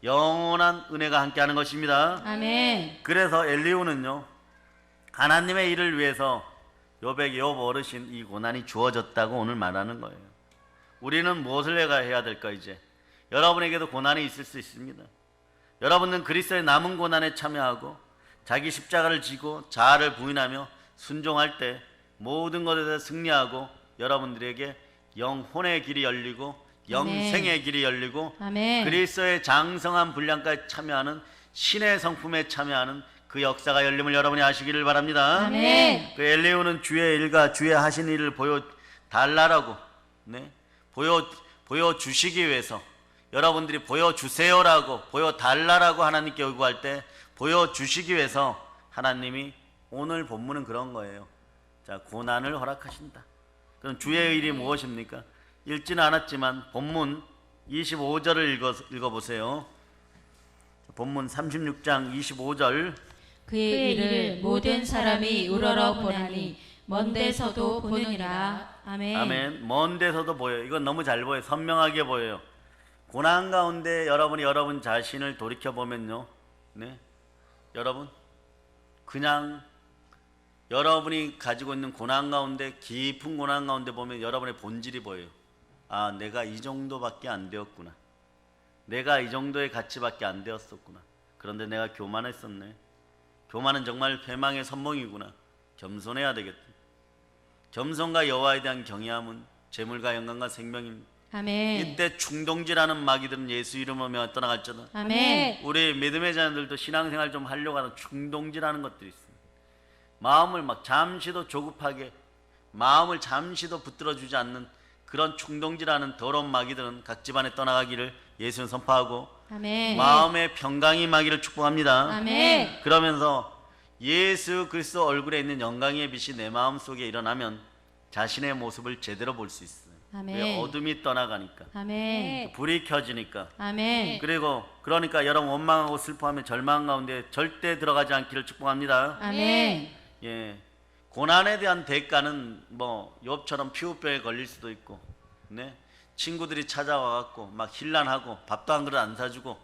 영원한 은혜가 함께하는 것입니다. 아멘. 그래서 엘리후는요, 하나님의 일을 위해서 욥에게 욥 어르신 이 고난이 주어졌다고 오늘 말하는 거예요. 우리는 무엇을 해야 될까? 이제 여러분에게도 고난이 있을 수 있습니다. 여러분은 그리스도의 남은 고난에 참여하고 자기 십자가를 지고 자아를 부인하며 순종할 때 모든 것에 대해서 승리하고 여러분들에게 영혼의 길이 열리고 영생의 길이 열리고 아멘. 그리스도의 장성한 분량까지 참여하는 신의 성품에 참여하는 그 역사가 열림을 여러분이 아시기를 바랍니다. 아멘. 그 엘리후는 주의 일과 주의 하신 일을 보여달라고, 네, 보여주시기 위해서 여러분들이 보여주세요라고, 보여달라고 하나님께 요구할 때 보여주시기 위해서 하나님이 오늘 본문은 그런 거예요. 자, 고난을 허락하신다. 그럼 주의 일이 무엇입니까? 읽지는 않았지만 본문 25절을 읽어보세요. 본문 36장 25절. 그의 일을 모든 사람이 우러러 보나니 먼 데서도 보느니라. 아멘. 아멘. 먼 데서도 보여요. 이건 너무 잘 보여요. 선명하게 보여요. 고난 가운데 여러분이 여러분 자신을 돌이켜보면요, 네, 여러분 그냥 여러분이 가지고 있는 고난 가운데, 깊은 고난 가운데 보면 여러분의 본질이 보여요. 아, 내가 이 정도밖에 안 되었구나. 내가 이 정도의 가치밖에 안 되었었구나. 그런데 내가 교만했었네. 교만은 정말 패망의 선봉이구나. 겸손해야 되겠다. 겸손과 여호와에 대한 경외함은 재물과 영광과 생명입니다. 아멘. 이때 충동질하는 마귀들은 예수 이름으로 떠나갈지어다. 아멘. 우리 믿음의 자녀들도 신앙생활 좀 하려고 하는 충동질하는 것들이 있습니다. 마음을 막 잠시도 조급하게, 마음을 잠시도 붙들어주지 않는 그런 충동질하는 더러운 마귀들은 각 집안에 떠나가기를 예수는 선포하고, 아멘. 마음의 평강이 임하기를 축복합니다. 아멘. 그러면서 예수 그리스도 얼굴에 있는 영광의 빛이 내 마음 속에 일어나면 자신의 모습을 제대로 볼 수 있어요. 아멘. 왜? 어둠이 떠나가니까, 아멘. 불이 켜지니까. 아멘. 그리고 그러니까 여러분 원망하고 슬퍼하며 절망 가운데 절대 들어가지 않기를 축복합니다. 아멘. 예, 고난에 대한 대가는 뭐 욥처럼 피부병에 걸릴 수도 있고, 네, 친구들이 찾아와 갖고 막 힐난하고 밥도 한 그릇 안 사주고,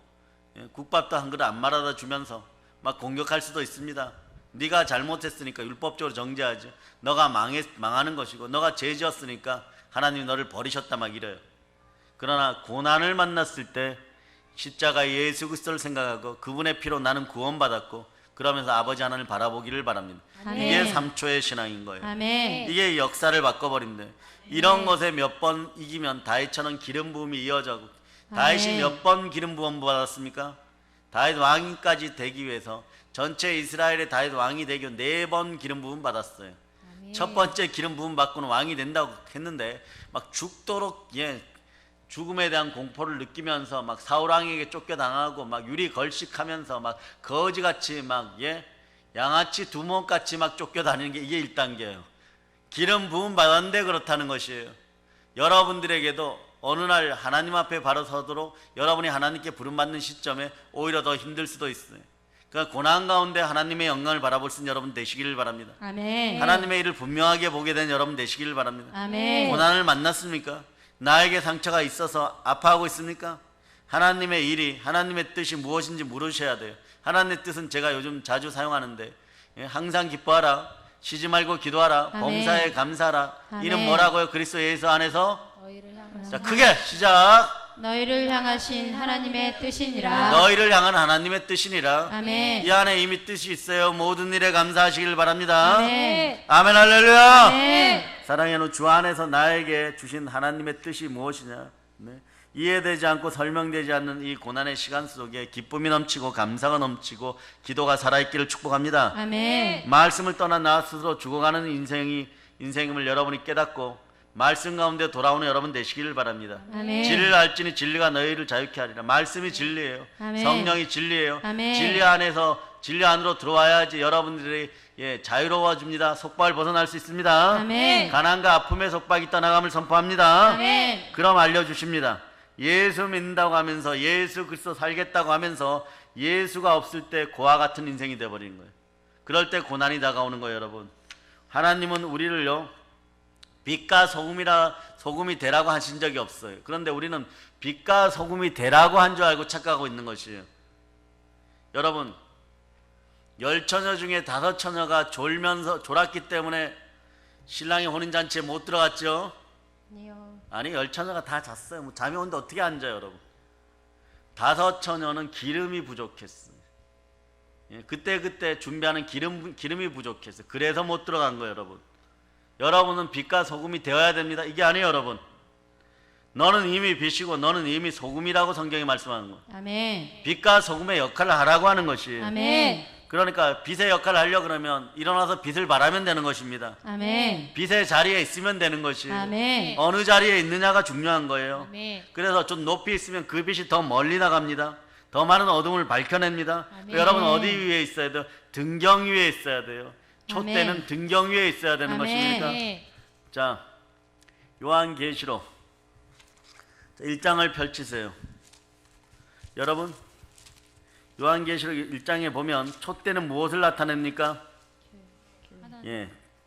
예, 국밥도 한 그릇 안 말아다 주면서 막 공격할 수도 있습니다. 네가 잘못했으니까 율법적으로 정죄하죠. 너가 망하는 것이고, 너가 죄지었으니까 하나님이 너를 버리셨다 막 이래요. 그러나 고난을 만났을 때 십자가 예수 그리스도를 생각하고 그분의 피로 나는 구원받았고, 그러면서 아버지 하나님을 바라보기를 바랍니다. 아멘. 이게 3초의 신앙인 거예요. 아멘. 이게 역사를 바꿔버립니다. 이런 것에 몇 번 이기면 다윗처럼 기름 부음이 이어져고, 다윗이 아멘. 몇 번 기름 부음 받았습니까? 다윗 왕까지 되기 위해서 전체 이스라엘의 다윗 왕이 되기 위해 4번 기름 부음 받았어요. 첫 번째 기름 부음 받고는 왕이 된다고 했는데 막 죽도록, 예, 죽음에 대한 공포를 느끼면서 막 사울 왕에게 쫓겨당하고 막 유리 걸식하면서 막 거지같이 막, 예, 양아치 두목같이 막 쫓겨다니는 게 이게 1단계예요. 기름 부음 받았는데 그렇다는 것이에요. 여러분들에게도 어느 날 하나님 앞에 바로 서도록 여러분이 하나님께 부름받는 시점에 오히려 더 힘들 수도 있어요. 그러니까 고난 가운데 하나님의 영광을 바라볼 수 있는 여러분 되시기를 바랍니다. 아멘. 하나님의 일을 분명하게 보게 된 여러분 되시기를 바랍니다. 아멘. 고난을 만났습니까? 나에게 상처가 있어서 아파하고 있습니까? 하나님의 일이, 하나님의 뜻이 무엇인지 물으셔야 돼요. 하나님의 뜻은 제가 요즘 자주 사용하는데, 예, 항상 기뻐하라, 쉬지 말고 기도하라, 아멘. 범사에 감사하라. 아멘. 이는 뭐라고요? 그리스도 예수 안에서. 자, 음. 크게 시작. 너희를 향하신 하나님의 뜻이니라. 너희를 향한 하나님의 뜻이니라. 아멘. 이 안에 이미 뜻이 있어요. 모든 일에 감사하시길 바랍니다. 아멘. 아멘, 할렐루야. 아멘. 사랑하는 주 안에서 나에게 주신 하나님의 뜻이 무엇이냐, 네, 이해되지 않고 설명되지 않는 이 고난의 시간 속에 기쁨이 넘치고 감사가 넘치고 기도가 살아있기를 축복합니다. 아멘. 말씀을 떠난 나 스스로 죽어가는 인생임을 여러분이 깨닫고 말씀 가운데 돌아오는 여러분 되시기를 바랍니다. 아멘. 진리를 알지니 진리가 너희를 자유케 하리라. 말씀이 진리예요. 아멘. 성령이 진리예요. 아멘. 진리 안으로 들어와야지 여러분들이 자유로워집니다. 속박을 벗어날 수 있습니다. 아멘. 가난과 아픔의 속박이 떠나감을 선포합니다. 아멘. 그럼 알려주십니다. 예수 믿는다고 하면서 예수 그리스도 살겠다고 하면서 예수가 없을 때 고아 같은 인생이 되어버리는 거예요. 그럴 때 고난이 다가오는 거예요. 여러분, 하나님은 우리를요 빛과 소금이 되라고 하신 적이 없어요. 그런데 우리는 빛과 소금이 되라고 한 줄 알고 착각하고 있는 것이에요. 여러분, 10처녀 중에 5처녀가 졸았기 때문에 신랑이 혼인잔치에 못 들어갔죠? 아니, 10처녀가 다 잤어요. 뭐 잠이 오는데 어떻게 앉아요, 여러분? 5처녀는 기름이 부족했어요. 그때 준비하는 기름이 부족했어요. 그래서 못 들어간 거예요, 여러분. 여러분은 빛과 소금이 되어야 됩니다. 이게 아니에요, 여러분. 너는 이미 빛이고 너는 이미 소금이라고 성경이 말씀하는 거예요. 아멘. 빛과 소금의 역할을 하라고 하는 것이에요. 아멘. 그러니까 빛의 역할을 하려고 그러면 일어나서 빛을 발하면 되는 것입니다. 아멘. 빛의 자리에 있으면 되는 것이에요. 아멘. 어느 자리에 있느냐가 중요한 거예요. 아멘. 그래서 좀 높이 있으면 그 빛이 더 멀리 나갑니다. 더 많은 어둠을 밝혀냅니다. 아멘. 여러분 어디 위에 있어야 돼요? 등경 위에 있어야 돼요. 촛대는 아멘. 등경 위에 있어야 되는 아멘. 것입니까? 자, 요한계시록 1장을 펼치세요. 여러분, 요한계시록 1장에 보면 촛대는 무엇을 나타냅니까?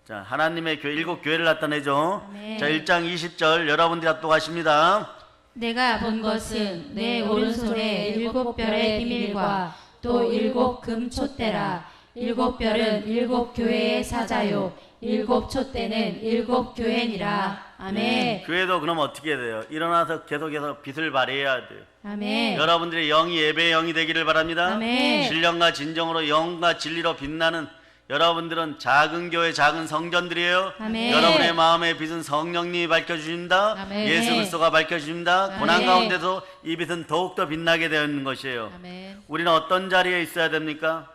자, 하나님의 교회, 7교회를 나타내죠. 아멘. 자, 1장 20절 여러분들이 합독하십니다. 내가 본 것은 내 오른손에 7별의 비밀과 또 7 금촛대라. 7별은 7교회의 사자요 7 촛대는 7 교회니라. 아멘. 교회도 그럼 어떻게 해야 돼요? 일어나서 계속해서 빛을 발해야 돼요. 아멘. 여러분들의 영이 예배의 영이 되기를 바랍니다. 아멘. 신령과 진정으로 영과 진리로 빛나는 여러분들은 작은 교회, 작은 성전들이에요. 아멘. 여러분의 마음의 빛은 성령님이 밝혀주십니다. 아멘. 예수 그리스도가 밝혀주십니다. 아멘. 고난 가운데서 이 빛은 더욱더 빛나게 되어 있는 것이에요. 아멘. 우리는 어떤 자리에 있어야 됩니까?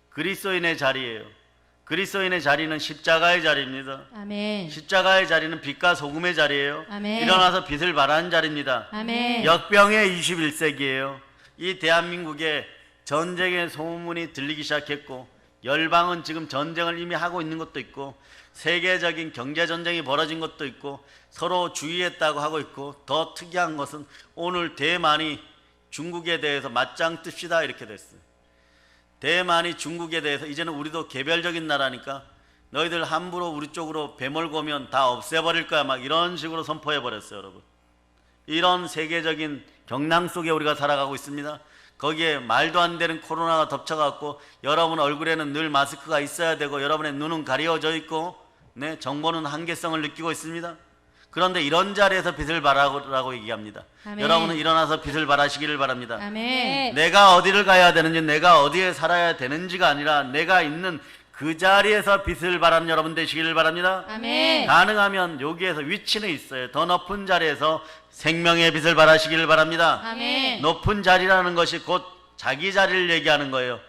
그리스도인의 자리예요. 그리스도인의 자리는 십자가의 자리입니다. 아멘. 십자가의 자리는 빛과 소금의 자리예요. 아멘. 일어나서 빛을 발하는 자리입니다. 아멘. 역병의 21세기예요. 이 대한민국에 전쟁의 소문이 들리기 시작했고 열방은 지금 전쟁을 이미 하고 있는 것도 있고 세계적인 경제전쟁이 벌어진 것도 있고 서로 주의했다고 하고 있고 더 특이한 것은 오늘 대만이 중국에 대해서 맞짱 뜹시다 이렇게 됐어요. 대만이 중국에 대해서 이제는 우리도 개별적인 나라니까 너희들 함부로 우리 쪽으로 배몰고 오면 다 없애버릴 거야 막 이런 식으로 선포해버렸어요. 여러분, 이런 세계적인 경랑 속에 우리가 살아가고 있습니다. 거기에 말도 안 되는 코로나가 덮쳐갖고 여러분 얼굴에는 늘 마스크가 있어야 되고 여러분의 눈은 가려져 있고 정보는 한계성을 느끼고 있습니다. 그런데 이런 자리에서 빛을 발하라고 얘기합니다. 아멘. 여러분은 일어나서 빛을 발하시기를 바랍니다. 아멘. 내가 어디를 가야 되는지 내가 어디에 살아야 되는지가 아니라 내가 있는 그 자리에서 빛을 발하는 여러분 되시기를 바랍니다. 아멘. 가능하면 여기에서 위치는 있어요. 더 높은 자리에서 생명의 빛을 발하시기를 바랍니다. 아멘. 높은 자리라는 것이 곧 자기 자리를 얘기하는 거예요.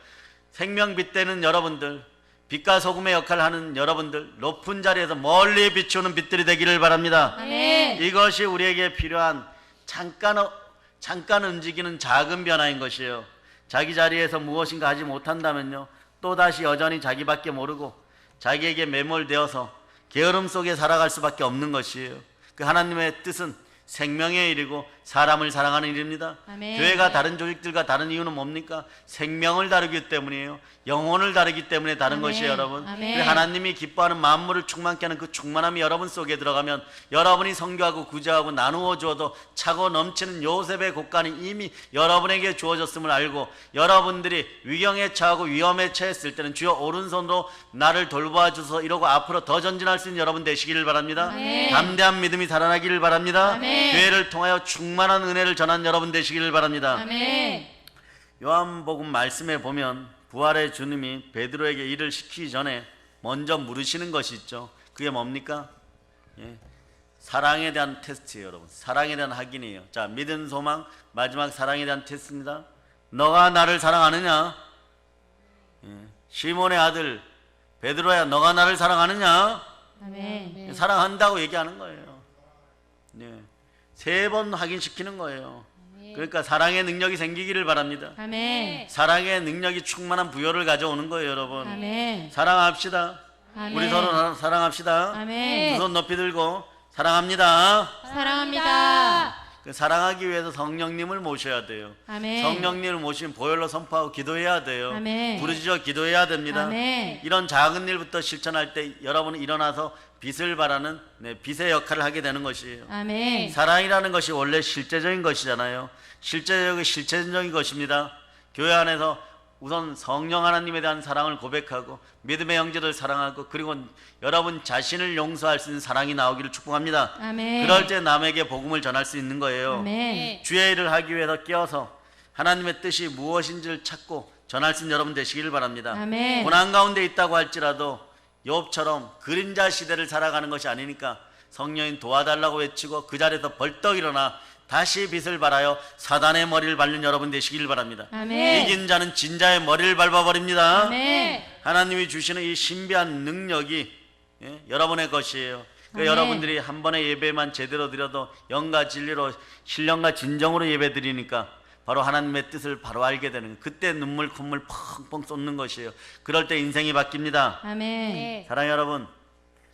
생명빛 되는 여러분들, 빛과 소금의 역할을 하는 여러분들, 높은 자리에서 멀리 비추는 빛들이 되기를 바랍니다. 아멘. 이것이 우리에게 필요한 잠깐 움직이는 작은 변화인 것이에요. 자기 자리에서 무엇인가 하지 못한다면요, 또다시 여전히 자기밖에 모르고 자기에게 매몰되어서 게으름 속에 살아갈 수밖에 없는 것이에요. 그 하나님의 뜻은 생명의 일이고 사람을 사랑하는 일입니다. 아멘. 교회가 다른 조직들과 다른 이유는 뭡니까? 생명을 다루기 때문이에요. 영혼을 다루기 때문에 다른 아멘. 것이에요, 여러분. 아멘. 그래서 하나님이 기뻐하는 만물을 충만케 하는 그 충만함이 여러분 속에 들어가면 여러분이 선교하고 구제하고 나누어 주어도 차고 넘치는 요셉의 곡간이 이미 여러분에게 주어졌음을 알고 여러분들이 위경에 처하고 위험에 처했을 때는 주여 오른손으로 나를 돌보아 주소서 이러고 앞으로 더 전진할 수 있는 여러분 되시기를 바랍니다. 아멘. 담대한 믿음이 살아나기를 바랍니다. 아멘. 교회를 통하여 충만한 은혜를 전한 여러분 되시기를 바랍니다. 아멘. 요한복음 말씀에 보면 부활의 주님이 베드로에게 일을 시키기 전에 먼저 물으시는 것이 있죠. 그게 뭡니까? 사랑에 대한 테스트예요, 여러분. 사랑에 대한 확인이에요. 자, 믿음, 소망, 마지막 사랑에 대한 테스트입니다. 너가 나를 사랑하느냐? 시몬의 아들 베드로야, 너가 나를 사랑하느냐? 아멘. 사랑한다고 얘기하는 거예요. 네. 3번 확인시키는 거예요. 그러니까 사랑의 능력이 생기기를 바랍니다. 아멘. 사랑의 능력이 충만한 부여를 가져오는 거예요, 여러분. 아멘. 사랑합시다. 아멘. 우리 서로 사랑합시다. 아멘. 두 손 높이 들고 사랑합니다. 사랑합니다. 그 사랑하기 위해서 성령님을 모셔야 돼요. 아멘. 성령님을 모시면 보혈로 선포하고 기도해야 돼요. 아멘. 부르짖어 기도해야 됩니다. 아멘. 이런 작은 일부터 실천할 때 여러분은 일어나서 빛을 발하는 빛의 역할을 하게 되는 것이에요. 아멘. 사랑이라는 것이 원래 실제적인 것이잖아요. 실체적인 것입니다. 교회 안에서 우선 성령 하나님에 대한 사랑을 고백하고 믿음의 형제들 사랑하고 그리고 여러분 자신을 용서할 수 있는 사랑이 나오기를 축복합니다. 아멘. 그럴 때 남에게 복음을 전할 수 있는 거예요. 아멘. 주의 일을 하기 위해서 깨어서 하나님의 뜻이 무엇인지를 찾고 전할 수 있는 여러분 되시기를 바랍니다. 아멘. 고난 가운데 있다고 할지라도 욥처럼 그림자 시대를 살아가는 것이 아니니까 성령인 도와달라고 외치고 그 자리에서 벌떡 일어나 다시 빛을 발하여 사단의 머리를 밟는 여러분 되시길 바랍니다. 아멘. 이긴 자는 진자의 머리를 밟아버립니다. 아멘. 하나님이 주시는 이 신비한 능력이 여러분의 것이에요. 아멘. 여러분들이 한 번의 예배만 제대로 드려도 영과 진리로 신령과 진정으로 예배 드리니까 바로 하나님의 뜻을 바로 알게 되는 거예요. 그때 눈물 콧물 펑펑 쏟는 것이에요. 그럴 때 인생이 바뀝니다. 아멘. 사랑하는 여러분,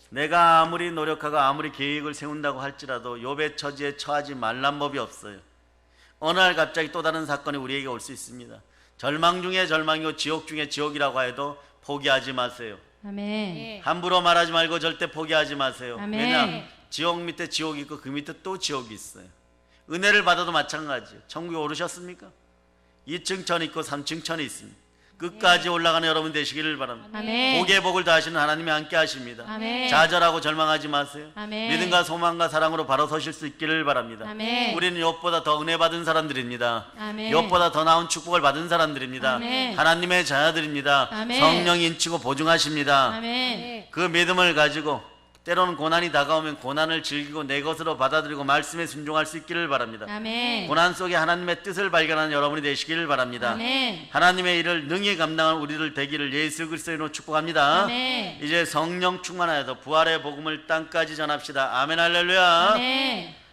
내가 아무리 노력하고 아무리 계획을 세운다고 할지라도 욥의 처지에 처하지 말란 법이 없어요. 어느 날 갑자기 또 다른 사건이 우리에게 올 수 있습니다. 절망 중에 절망이고 지옥 중에 지옥이라고 해도 포기하지 마세요. 아멘. 함부로 말하지 말고 절대 포기하지 마세요. 아멘. 왜냐? 지옥 밑에 지옥이 있고 그 밑에 또 지옥이 있어요. 은혜를 받아도 마찬가지예요. 천국에 오르셨습니까? 2층 천 있고 3층 천이 있습니다. 끝까지 올라가는 여러분 되시기를 바랍니다. 아멘. 복의 복을 다하시는 하나님이 함께 하십니다. 아멘. 좌절하고 절망하지 마세요. 아멘. 믿음과 소망과 사랑으로 바로 서실 수 있기를 바랍니다. 아멘. 우리는 욥보다 더 은혜 받은 사람들입니다. 아멘. 욥보다 더 나은 축복을 받은 사람들입니다. 아멘. 하나님의 자녀들입니다. 아멘. 성령이 인치고 보증하십니다. 아멘. 그 믿음을 가지고 때로는 고난이 다가오면 고난을 즐기고 내 것으로 받아들이고 말씀에 순종할 수 있기를 바랍니다. 아멘. 고난 속에 하나님의 뜻을 발견하는 여러분이 되시기를 바랍니다. 아멘. 하나님의 일을 능히 감당한 우리들 되기를 예수 그리스도의 이름으로 축복합니다. 아멘. 이제 성령 충만하여서 부활의 복음을 땅까지 전합시다. 아멘 할렐루야. 아멘.